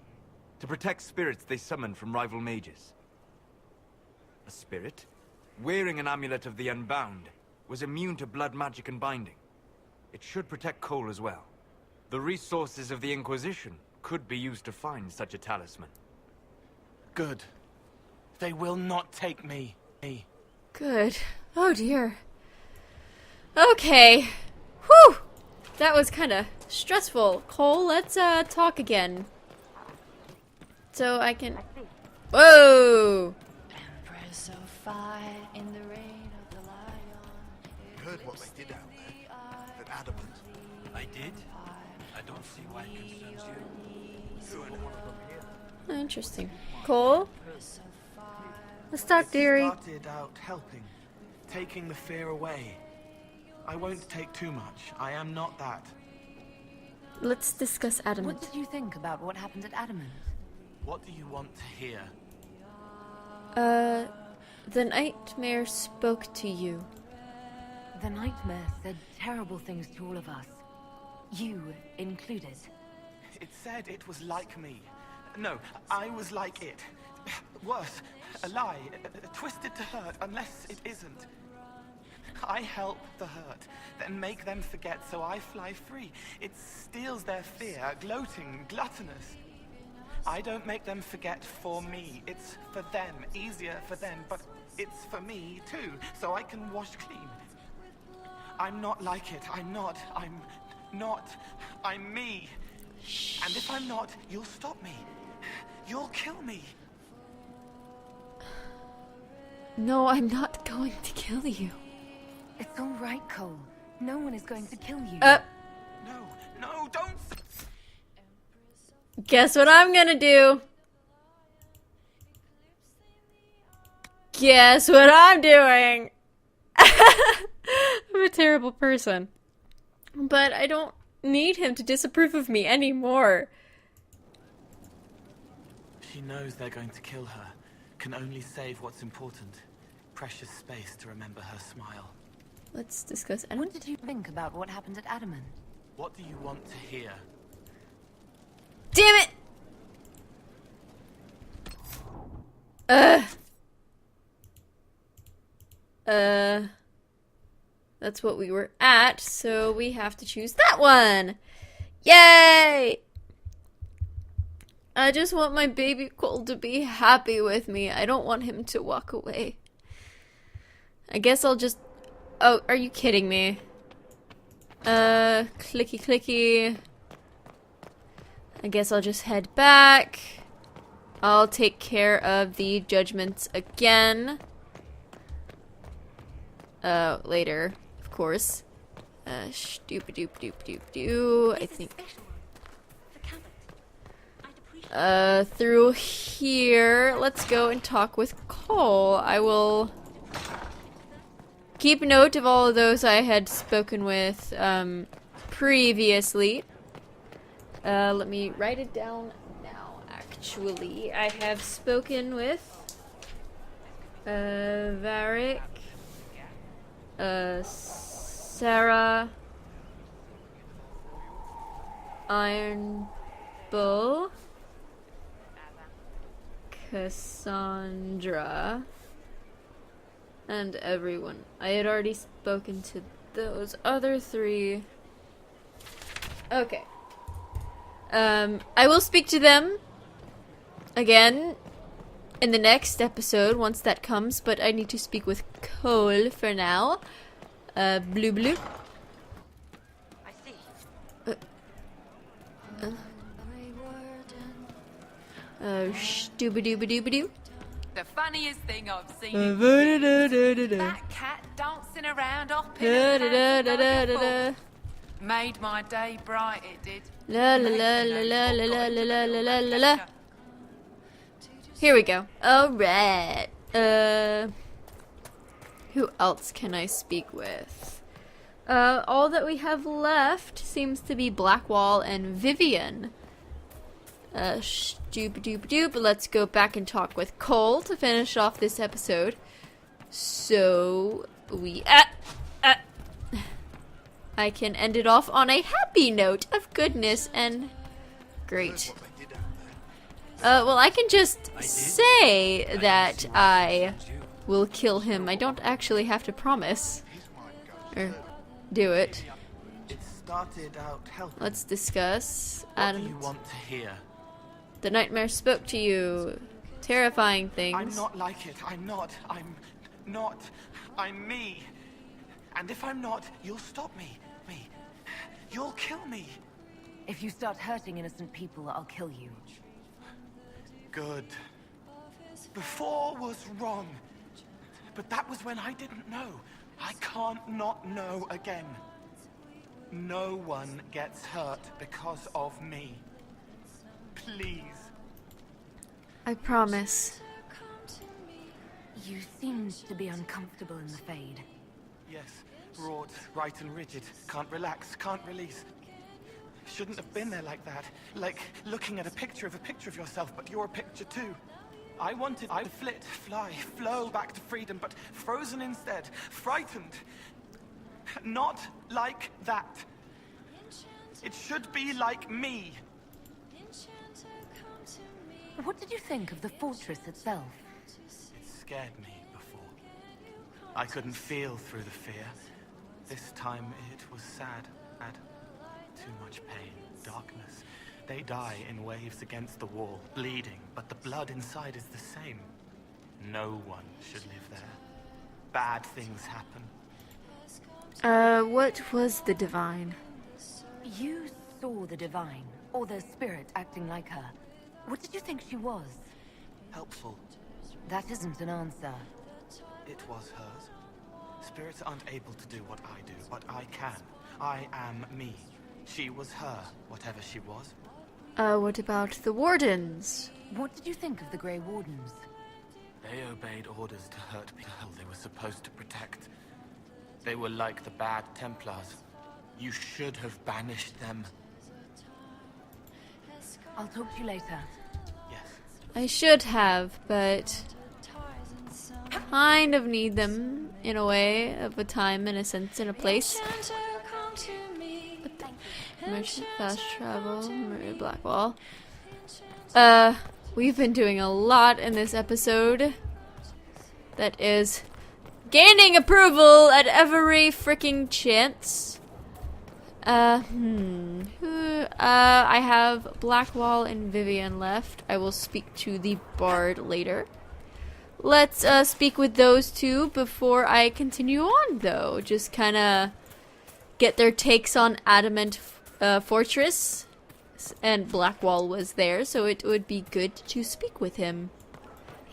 to protect spirits they summoned from rival mages. A spirit, wearing an amulet of the Unbound, was immune to blood magic and binding. It should protect Cole as well. The resources of the Inquisition could be used to find such a talisman. Good. They will not take me. Good. Oh dear. Okay. Whew! That was kinda stressful. Cole, let's talk again. So I can... Whoa! Empress of fire in the rain of the lion. You heard what they did out there? At Adamant. I did? I don't see why it concerns you. You and one of them here. Interesting. Cole? Let's talk theory. It started out helping, taking the fear away. I won't take too much. I am not that. Let's discuss Adamant. What did you think about what happened at Adamant? What do you want to hear? The nightmare spoke to you. The nightmare said terrible things to all of us. You included. It said it was like me. No, I was like it. Worse, a lie, twisted to hurt, unless it isn't. I help the hurt, then make them forget, so I fly free. It steals their fear, gloating, gluttonous. I don't make them forget for me. It's for them, easier for them, but it's for me too, so I can wash clean. I'm not like it. I'm not. I'm me. And if I'm not, you'll stop me. You'll kill me. No, I'm not going to kill you. It's all right, Cole. No one is going to kill you. No, don't. Guess what I'm gonna do? Guess what I'm doing? I'm a terrible person. But I don't need him to disapprove of me anymore. She knows they're going to kill her. Can only save what's important. Precious space to remember her smile. Let's discuss Adamant. What did you think about what happened at Adamant? What do you want to hear? Damn it! That's what we were at, so we have to choose that one! Yay! I just want my baby Cole to be happy with me. I don't want him to walk away. I guess I'll just... Oh, are you kidding me? Clicky clicky. I guess I'll just head back. I'll take care of the judgments again. Later, of course. Doop-a-doop-doop-doop-doo. I think... through here. Let's go and talk with Cole. I will keep note of all of those I had spoken with, previously. Let me write it down now, actually. I have spoken with Varric, Sarah, Iron Bull, Cassandra, and everyone. I had already spoken to those other three. Okay. I will speak to them again in the next episode once that comes, but I need to speak with Cole for now. Blue blue. I see. Dooba-dooba-dooba-doo. The funniest thing I've seen in years, that cat dancing around up in a pants like a fool. Made my day bright, it did. La la la la la la la la la la la la. Here we go. Alright. Who else can I speak with? All that we have left seems to be Blackwall and Vivian. Doop-a-doop-a-doop. Let's go back and talk with Cole to finish off this episode. So, we... I can end it off on a happy note of goodness and great. Well, I can just say that I will kill him. I don't actually have to promise. Or do it. It started out helping. Let's discuss. What do you want to hear? The nightmare spoke to you. Terrifying things. I'm not like it. I'm not. I'm me. And if I'm not, you'll stop me. You'll kill me. If you start hurting innocent people, I'll kill you. good. Before was wrong. But that was when I didn't know. I can't not know again. No one gets hurt because of me. Please. I promise. You seem to be uncomfortable in the Fade. Yes, wrought, right and rigid. Can't relax, can't release. Shouldn't have been there like that. Like looking at a picture of yourself, but you're a picture too. I to flit, fly, flow back to freedom, but frozen instead, frightened. Not like that. It should be like me. What did you think of the fortress itself? It scared me before. I couldn't feel through the fear. This time it was sad. Too much pain, darkness. They die in waves against the wall, bleeding, but the blood inside is the same. No one should live there. Bad things happen. What was the Divine? You saw the Divine, or the spirit acting like her. What did you think she was? Helpful. That isn't an answer. It was hers. Spirits aren't able to do what I do, but I can. I am me. She was her, whatever she was. What about the Wardens? What did you think of the Grey Wardens? They obeyed orders to hurt people they were supposed to protect. They were like the bad Templars. You should have banished them. I'll talk to you later. Yes. I should have, but kind of need them in a way, of a time, in a sense, in a place. Merchant, fast travel, Blackwall. We've been doing a lot in this episode. That is gaining approval at every freaking chance. I have Blackwall and Vivian left. I will speak to the Bard later. Let's speak with those two before I continue on, though. Just kind of get their takes on Adamant Fortress. And Blackwall was there, so it would be good to speak with him.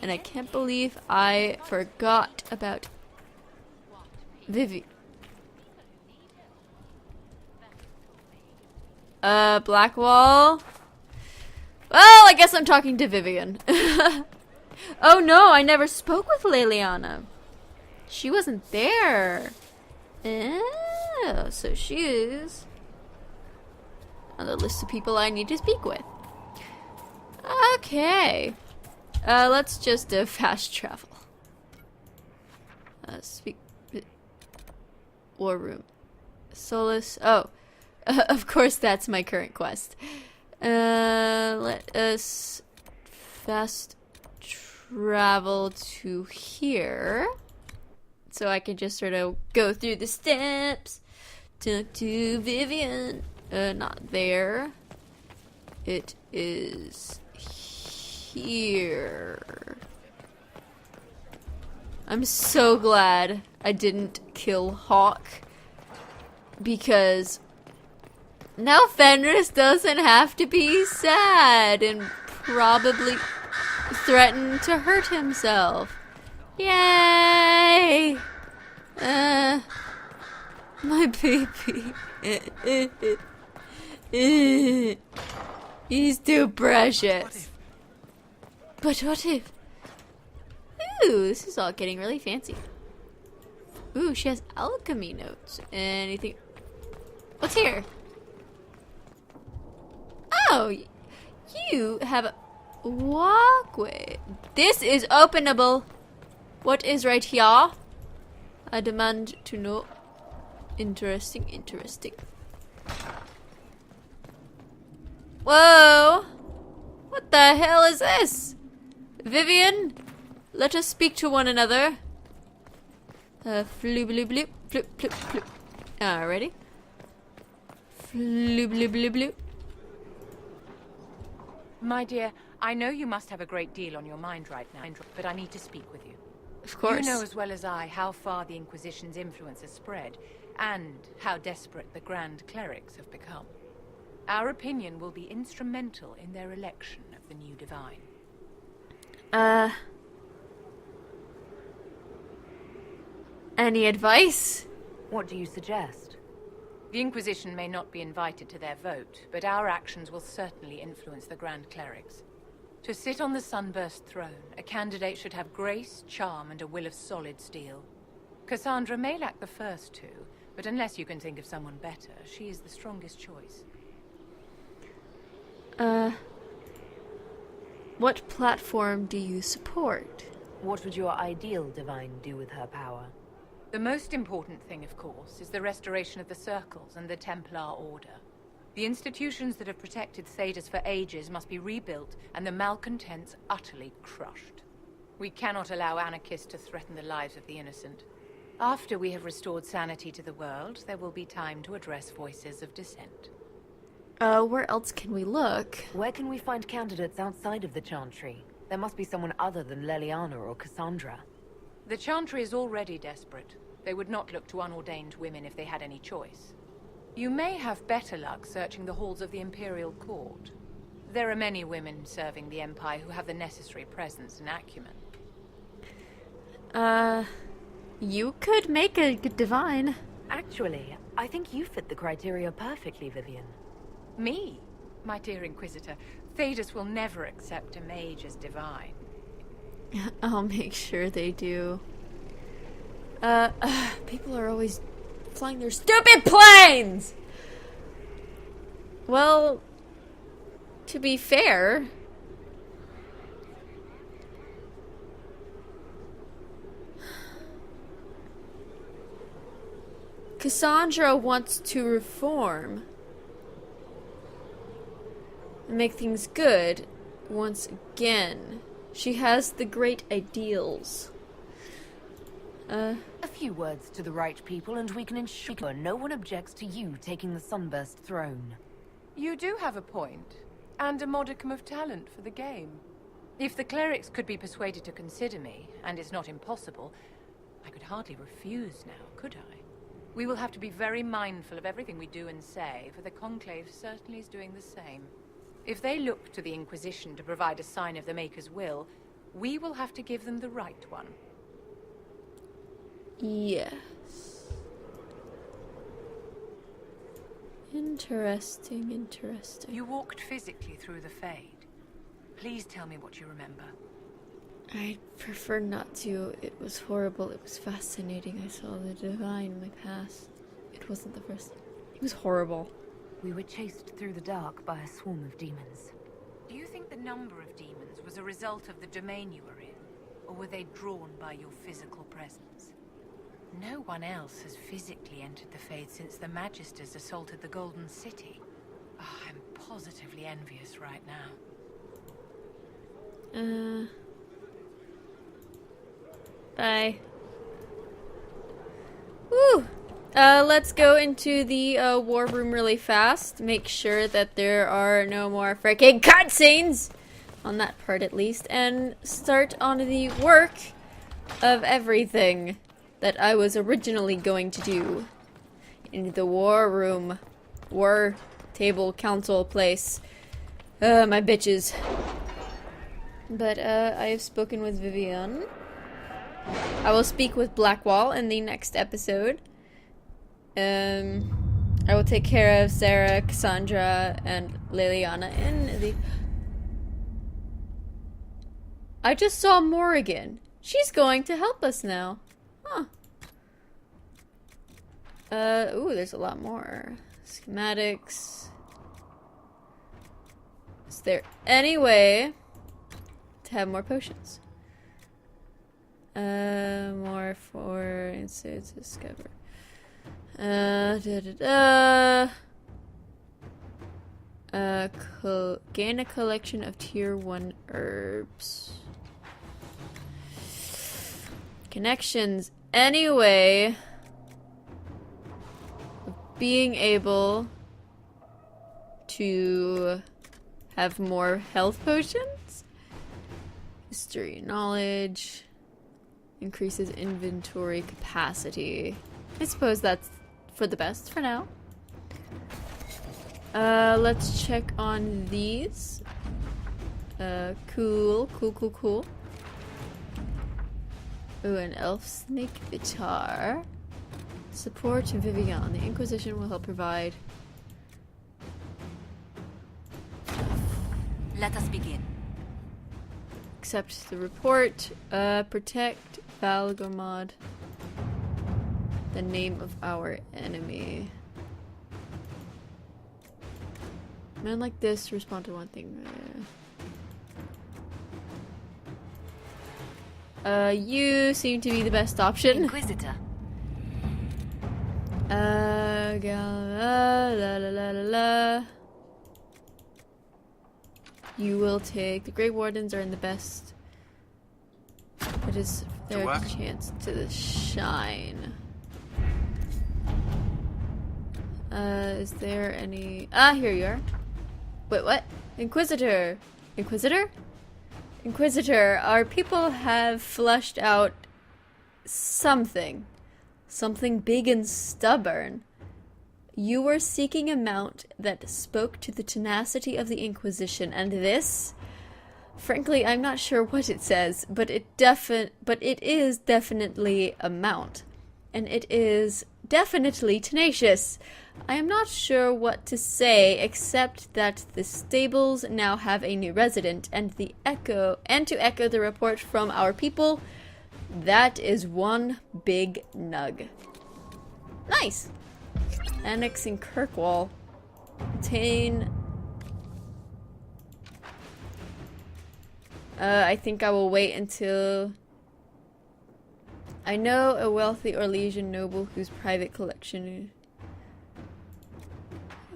And I can't believe I forgot about Vivi. Blackwall? Well, I guess I'm talking to Vivian. Oh no, I never spoke with Leliana. She wasn't there. Oh, so she is on the list of people I need to speak with. Okay. Let's just fast travel. Speak. War room. Solace. Oh. Of course, that's my current quest. Let us fast travel to here. So I can just sort of go through the steps. Talk to Vivian. Not there. It is here. I'm so glad I didn't kill Hawk. Because now Fenris doesn't have to be sad and probably threaten to hurt himself. Yay! My baby. He's too precious. But what if? Ooh, this is all getting really fancy. Ooh, she has alchemy notes. Anything? What's here? Oh, you have a walkway. This is openable. What is right here? I demand to know. Interesting, interesting. Whoa! What the hell is this? Vivian, let us speak to one another. Floop, bloop, bloop, floop, floop, floop. Alrighty. Floop, bloop, bloop, bloop. My dear, I know you must have a great deal on your mind right now, but I need to speak with you. Of course. You know as well as I how far the Inquisition's influence has spread, and how desperate the Grand Clerics have become. Our opinion will be instrumental in their election of the new Divine. Any advice? What do you suggest? The Inquisition may not be invited to their vote, but our actions will certainly influence the Grand Clerics. To sit on the Sunburst throne, a candidate should have grace, charm, and a will of solid steel. Cassandra may lack the first two, but unless you can think of someone better, she is the strongest choice. What platform do you support? What would your ideal divine do with her power? The most important thing, of course, is the restoration of the Circles and the Templar Order. The institutions that have protected Thedas for ages must be rebuilt, and the malcontents utterly crushed. We cannot allow anarchists to threaten the lives of the innocent. After we have restored sanity to the world, there will be time to address voices of dissent. Where else can we look? Where can we find candidates outside of the Chantry? There must be someone other than Leliana or Cassandra. The Chantry is already desperate. They would not look to unordained women if they had any choice. You may have better luck searching the halls of the Imperial Court. There are many women serving the Empire who have the necessary presence and acumen. You could make a good divine. Actually, I think you fit the criteria perfectly, Vivian. Me? My dear Inquisitor, Thedas will never accept a mage as divine. I'll make sure they do. People are always flying their stupid planes! Well, to be fair... Cassandra wants to reform. And make things good once again. She has the great ideals. A few words to the right people and we can ensure no one objects to you taking the Sunburst throne. You do have a point, and a modicum of talent for the game. If the clerics could be persuaded to consider me, and it's not impossible, I could hardly refuse now, could I? We will have to be very mindful of everything we do and say, for the Conclave certainly is doing the same. If they look to the Inquisition to provide a sign of the Maker's will, we will have to give them the right one. Yes. Interesting, interesting. You walked physically through the Fade. Please tell me what you remember. I'd prefer not to. It was horrible. It was fascinating. I saw the divine in my past. It wasn't the first. It was horrible. We were chased through the dark by a swarm of demons. Do you think the number of demons was a result of the domain you were in? Or were they drawn by your physical presence? No one else has physically entered the Fade since the Magisters assaulted the Golden City. Oh, I'm positively envious right now. Bye. Woo! Let's go into the war room really fast. Make sure that there are no more freaking cutscenes! On that part at least. And start on the work of everything that I was originally going to do. In the war room. War table council place. My bitches. But I have spoken with Vivian. I will speak with Blackwall in the next episode. I will take care of Sarah, Cassandra, and Liliana in the... I just saw Morrigan. She's going to help us now. Huh. Ooh, there's a lot more. Schematics. Is there any way to have more potions? More for insights discover. Gain a collection of tier 1 herbs. Connections. Anyway, being able to have more health potions. History, knowledge. Increases inventory capacity. I suppose that's for the best for now. Let's check on these. Cool. Ooh, an elf snake guitar. Support to Vivian. The Inquisition will help provide. Let us begin. Accept the report. Protect Valgormod. The name of our enemy. Men like this respond to one thing. You seem to be the best option. Inquisitor. La la la la la. You will take. The Grey Wardens are in the best. It is their chance to shine. Is there any? Ah, here you are. Wait, what? Inquisitor. Inquisitor? Inquisitor, our people have flushed out something. Something big and stubborn. You were seeking a mount that spoke to the tenacity of the Inquisition, and this? Frankly, I'm not sure what it says, but it is definitely a mount. And it is definitely tenacious. I am not sure what to say, except that the stables now have a new resident, and to echo the report from our people, that is one big nug. Nice! Annexing Kirkwall. Obtain. I think I will wait until. I know a wealthy Orlesian noble whose private collection.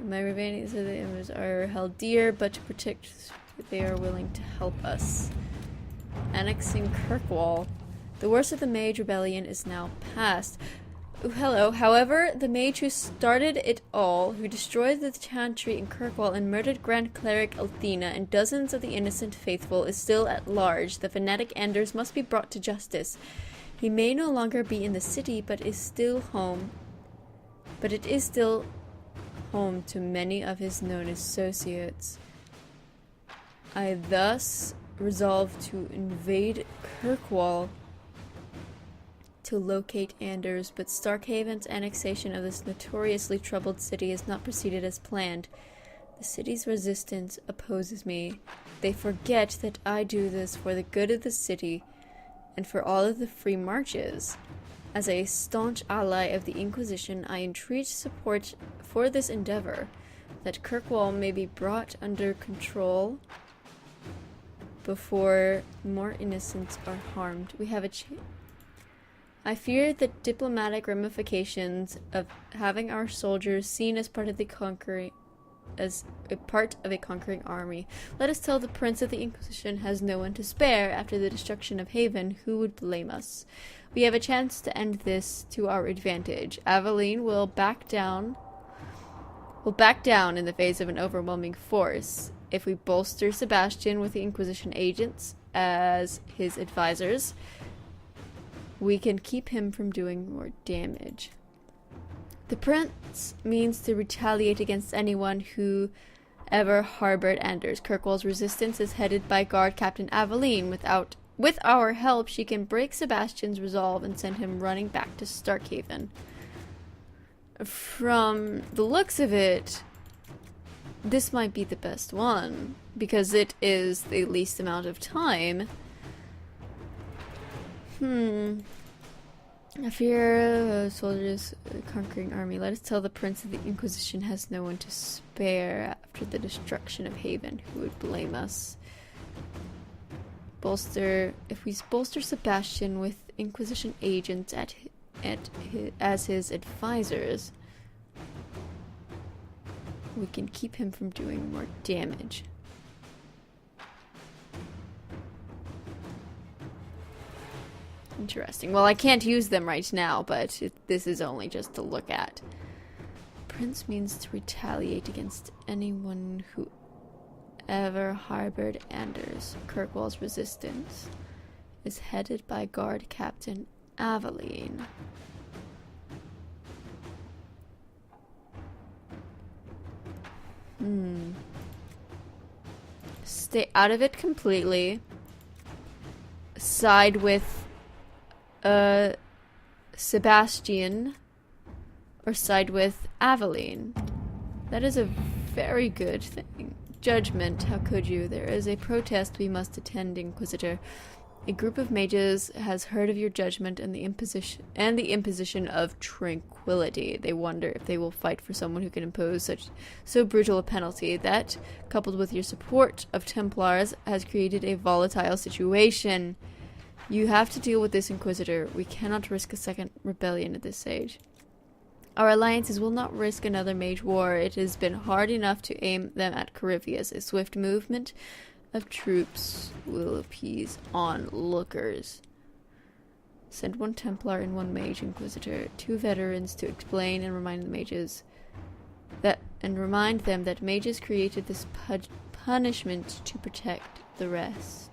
My remains of the images are held dear, but to protect, they are willing to help us. Annexing Kirkwall. The worst of the Mage Rebellion is now past. Ooh, hello. However, the mage who started it all, who destroyed the chantry in Kirkwall and murdered Grand Cleric Althena and dozens of the innocent faithful, is still at large. The fanatic Anders must be brought to justice. He may no longer be in the city, but it is still home to many of his known associates. I thus resolve to invade Kirkwall to locate Anders, but Starkhaven's annexation of this notoriously troubled city has not proceeded as planned. The city's resistance opposes me. They forget that I do this for the good of the city and for all of the free marches. As a staunch ally of the Inquisition, I entreat support for this endeavor, that Kirkwall may be brought under control before more innocents are harmed. We have a I fear the diplomatic ramifications of having our soldiers seen as part of a conquering army. Let us tell the Prince that the Inquisition has no one to spare after the destruction of Haven. Who would blame us? We have a chance to end this to our advantage. Aveline will back down in the face of an overwhelming force. If we bolster Sebastian with the Inquisition agents as his advisors, we can keep him from doing more damage. The Prince means to retaliate against anyone who ever harbored Anders. Kirkwall's resistance is headed by Guard Captain Aveline. With our help, she can break Sebastian's resolve and send him running back to Starkhaven. From the looks of it, this might be the best one, because it is the least amount of time. I fear soldiers conquering army. Let us tell the Prince that the Inquisition has no one to spare after the destruction of Haven. Who would blame us? If we bolster Sebastian with Inquisition agents as his advisors, we can keep him from doing more damage. Interesting. Well, I can't use them right now, but this is only just to look at. Prince means to retaliate against anyone who ever harbored Anders. Kirkwall's resistance is headed by Guard Captain Aveline. Stay out of it completely. Side with Sebastian or side with Aveline. That is a very good thing. Judgment, how could you? There is a protest we must attend, Inquisitor. A group of mages has heard of your judgment and the imposition of tranquility. They wonder if they will fight for someone who can impose so brutal a penalty. That, coupled with your support of Templars, has created a volatile situation. You have to deal with this, Inquisitor. We cannot risk a second rebellion at this stage. Our alliances will not risk another mage war. It has been hard enough to aim them at Corypheus. A swift movement of troops will appease onlookers. Send 1 Templar and 1 mage, Inquisitor. 2 veterans to explain and remind the mages remind them that mages created this punishment to protect the rest.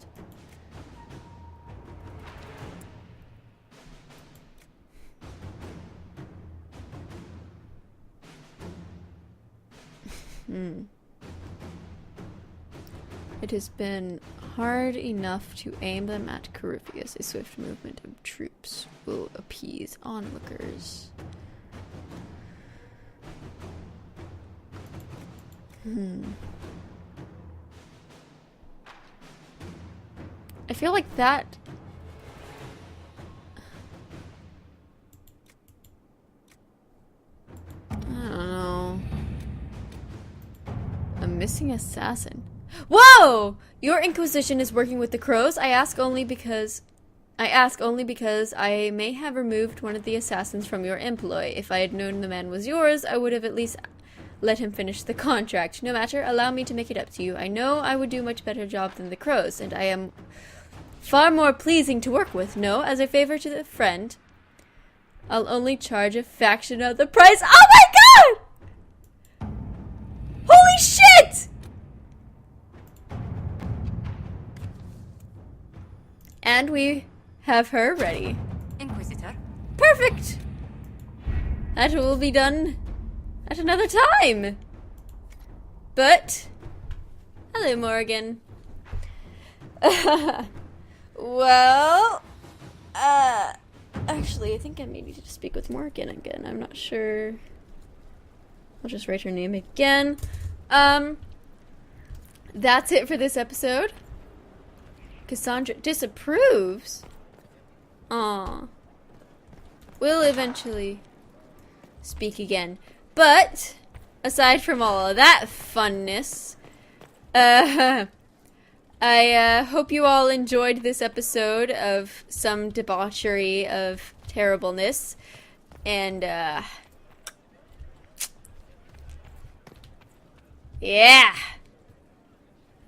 It has been hard enough to aim them at Corypheus. A swift movement of troops will appease onlookers. I feel like that... I don't know. A missing assassin. Whoa! Your Inquisition is working with the crows. I ask only because I may have removed one of the assassins from your employ. If I had known the man was yours, I would have at least let him finish the contract. No matter, allow me to make it up to you. I know I would do a much better job than the crows, and I am far more pleasing to work with. No, as a favor to the friend, I'll only charge a fraction of the price. Oh my god! Holy shit! And we have her ready. Inquisitor. Perfect! That will be done at another time. But, hello, Morgan. Well, actually, I think I may need to speak with Morgan again. I'm not sure. I'll just write her name again. That's it for this episode. Cassandra disapproves? Aw. We'll eventually speak again. But, aside from all of that funness, I hope you all enjoyed this episode of some debauchery of terribleness. And, yeah.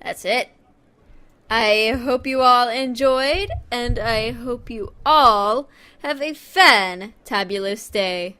That's it. I hope you all enjoyed, and I hope you all have a fantabulous day.